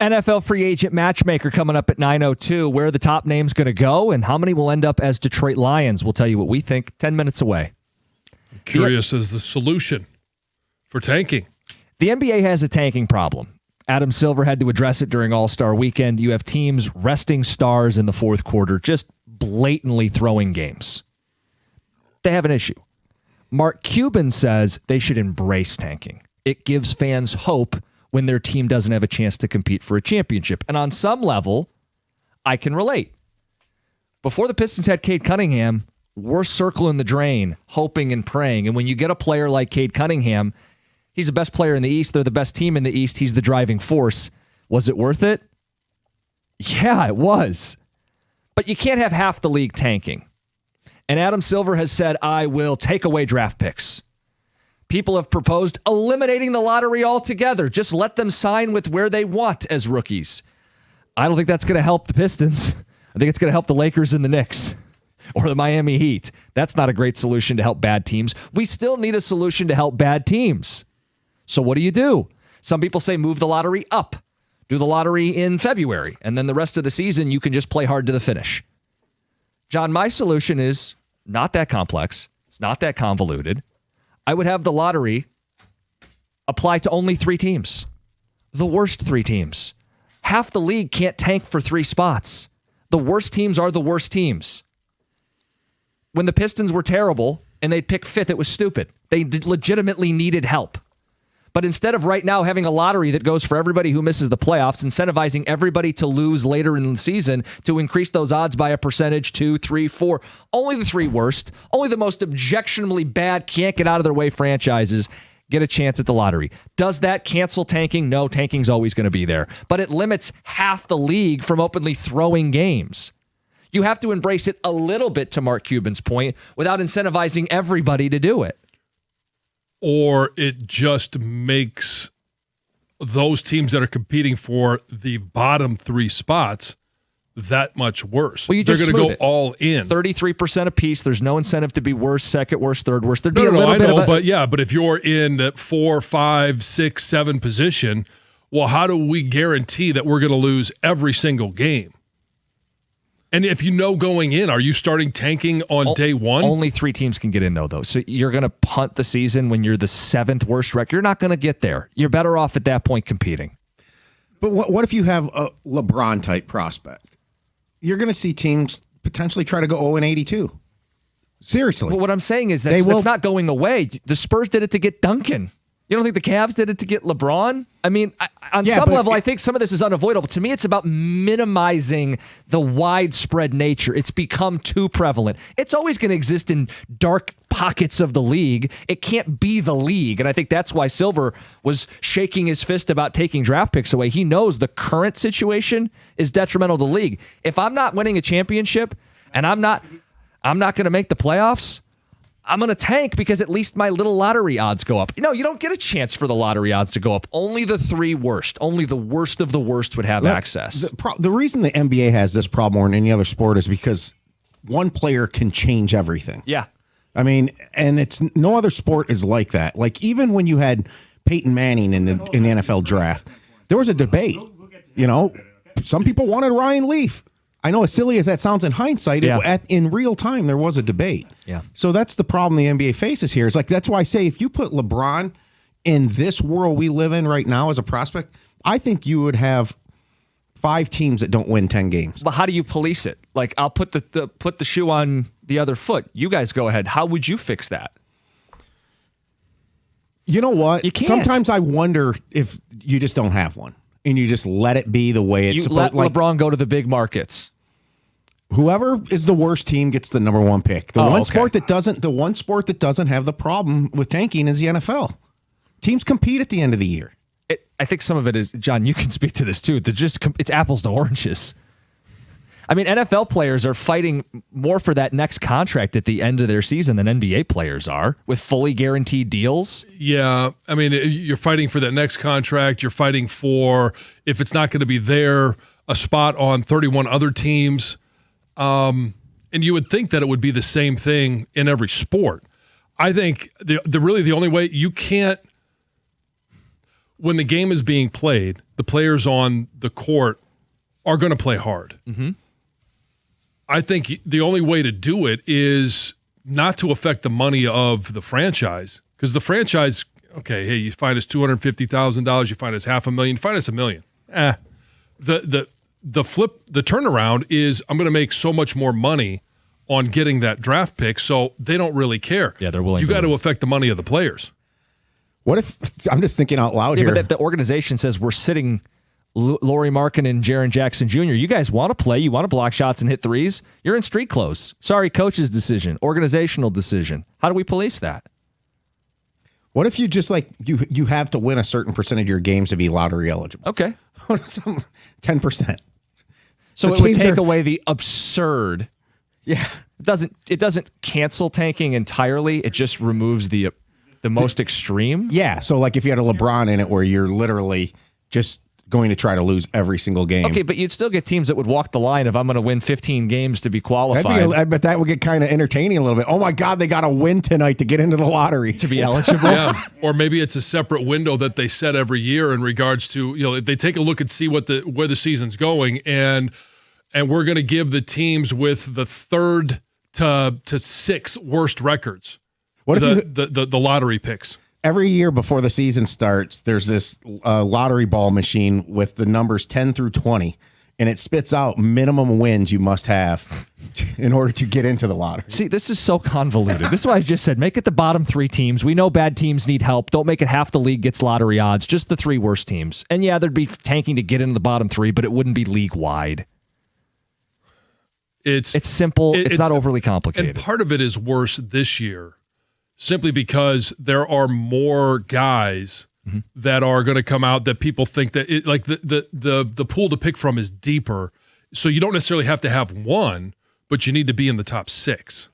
NFL free agent matchmaker coming up at 9:02. Where are the top names going to go and how many will end up as Detroit Lions? We'll tell you what we think 10 minutes away. I'm curious as the solution for tanking. The NBA has a tanking problem. Adam Silver had to address it during All-Star Weekend. You have teams resting stars in the fourth quarter, just blatantly throwing games. They have an issue. Mark Cuban says they should embrace tanking. It gives fans hope when their team doesn't have a chance to compete for a championship. And on some level, I can relate. Before the Pistons had Cade Cunningham, we're circling the drain, hoping and praying. And when you get a player like Cade Cunningham, he's the best player in the East. They're the best team in the East. He's the driving force. Was it worth it? Yeah, it was. But you can't have half the league tanking. And Adam Silver has said, I will take away draft picks. People have proposed eliminating the lottery altogether. Just let them sign with where they want as rookies. I don't think that's going to help the Pistons. I think it's going to help the Lakers and the Knicks or the Miami Heat. That's not a great solution to help bad teams. We still need a solution to help bad teams. So what do? Some people say move the lottery up. Do the lottery in February, and then the rest of the season you can just play hard to the finish. John, my solution is not that complex. It's not that convoluted. I would have the lottery apply to only 3 teams. The worst 3 teams. Half the league can't tank for 3 spots. The worst teams are the worst teams. When the Pistons were terrible and they'd pick 5th, it was stupid. They legitimately needed help. But instead of right now having a lottery that goes for everybody who misses the playoffs, incentivizing everybody to lose later in the season to increase those odds by a percentage, 2, 3, 4, only the 3 worst, only the most objectionably bad, can't get out of their way franchises get a chance at the lottery. Does that cancel tanking? No, tanking's always going to be there. But it limits half the league from openly throwing games. You have to embrace it a little bit, to Mark Cuban's point, without incentivizing everybody to do it. Or it just makes those teams that are competing for the bottom 3 spots that much worse. Well, they're going to go all in. 33% apiece. There's no incentive to be worst, second worst, third worst. There'd be but if you're in the 4, 5, 6, 7 position, well, how do we guarantee that we're going to lose every single game? And if you know going in, are you starting tanking on day one? Only 3 teams can get in, though. So you're going to punt the season when you're the 7th worst record. You're not going to get there. You're better off at that point competing. But what if you have a LeBron-type prospect? You're going to see teams potentially try to go 0-82. Seriously. Well, what I'm saying is that's not going away. The Spurs did it to get Duncan. You don't think the Cavs did it to get LeBron? I mean, on some level, I think some of this is unavoidable. To me, it's about minimizing the widespread nature. It's become too prevalent. It's always going to exist in dark pockets of the league. It can't be the league. And I think that's why Silver was shaking his fist about taking draft picks away. He knows the current situation is detrimental to the league. If I'm not winning a championship and I'm not going to make the playoffs, I'm going to tank because at least my little lottery odds go up. No, you don't get a chance for the lottery odds to go up. Only the 3 worst. Only the worst of the worst would have access. The reason the NBA has this problem more than any other sport is because one player can change everything. Yeah. I mean, and it's no other sport is like that. Like even when you had Peyton Manning in the NFL draft, there was a debate. You know, some people wanted Ryan Leaf. I know as silly as that sounds in hindsight, in real time, there was a debate. Yeah. So that's the problem the NBA faces here. It's like, that's why I say if you put LeBron in this world we live in right now as a prospect, I think you would have 5 teams that don't win 10 games. But how do you police it? Like, I'll put the shoe on the other foot. You guys go ahead. How would you fix that? You know what? You can't. Sometimes I wonder if you just don't have one and you just let it be the way it's supposed to. Let LeBron go to the big markets. Whoever is the worst team gets the number 1 pick. The one sport that doesn't have the problem with tanking is the NFL. Teams compete at the end of the year. I think some of it is, John, you can speak to this too. It's apples to oranges. I mean, NFL players are fighting more for that next contract at the end of their season than NBA players are with fully guaranteed deals. Yeah. I mean, you're fighting for that next contract. You're fighting for, if it's not going to be there, a spot on 31 other teams. And you would think that it would be the same thing in every sport. I think the only way you can't, when the game is being played, the players on the court are going to play hard. Mm-hmm. I think the only way to do it is not to affect the money of the franchise, because the franchise, okay, hey, you find us $250,000, you find us $500,000, you find us $1 million. The turnaround is I'm going to make so much more money on getting that draft pick, so they don't really care. Yeah, they're willing. You got to lose. affect the money of the players. What if I'm just thinking out loud here? But the organization says we're sitting Lauri Markkanen and Jaren Jackson Jr. You guys want to play? You want to block shots and hit threes? You're in street clothes. Sorry, coach's decision, organizational decision. How do we police that? What if you just you have to win a certain percentage of your games to be lottery eligible? Okay, 10%. So it would take away the absurd. Yeah, It doesn't cancel tanking entirely. It just removes the most extreme. Yeah, so like if you had a LeBron in it where you're literally just going to try to lose every single game. Okay, but you'd still get teams that would walk the line of I'm going to win 15 games to be qualified. I bet that would get kind of entertaining a little bit. Oh my God, they got to win tonight to get into the lottery. To be eligible. Yeah, or maybe it's a separate window that they set every year in regards to, they take a look and see where the season's going, and we're going to give the teams with the third to sixth worst records What if the lottery picks. Every year before the season starts, there's this lottery ball machine with the numbers 10 through 20, and it spits out minimum wins you must have in order to get into the lottery. See, this is so convoluted. This is why I just said, make it the bottom 3 teams. We know bad teams need help. Don't make it half the league gets lottery odds, just the 3 worst teams. And yeah, there'd be tanking to get into the bottom 3, but it wouldn't be league-wide. It's simple. It's not overly complicated. And part of it is worse this year, simply because there are more guys that are going to come out that people think that the pool to pick from is deeper. So you don't necessarily have to have one, but you need to be in the top 6.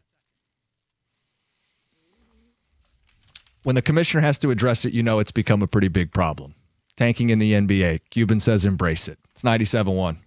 When the commissioner has to address it, it's become a pretty big problem. Tanking in the NBA. Cuban says embrace it. It's 97.1.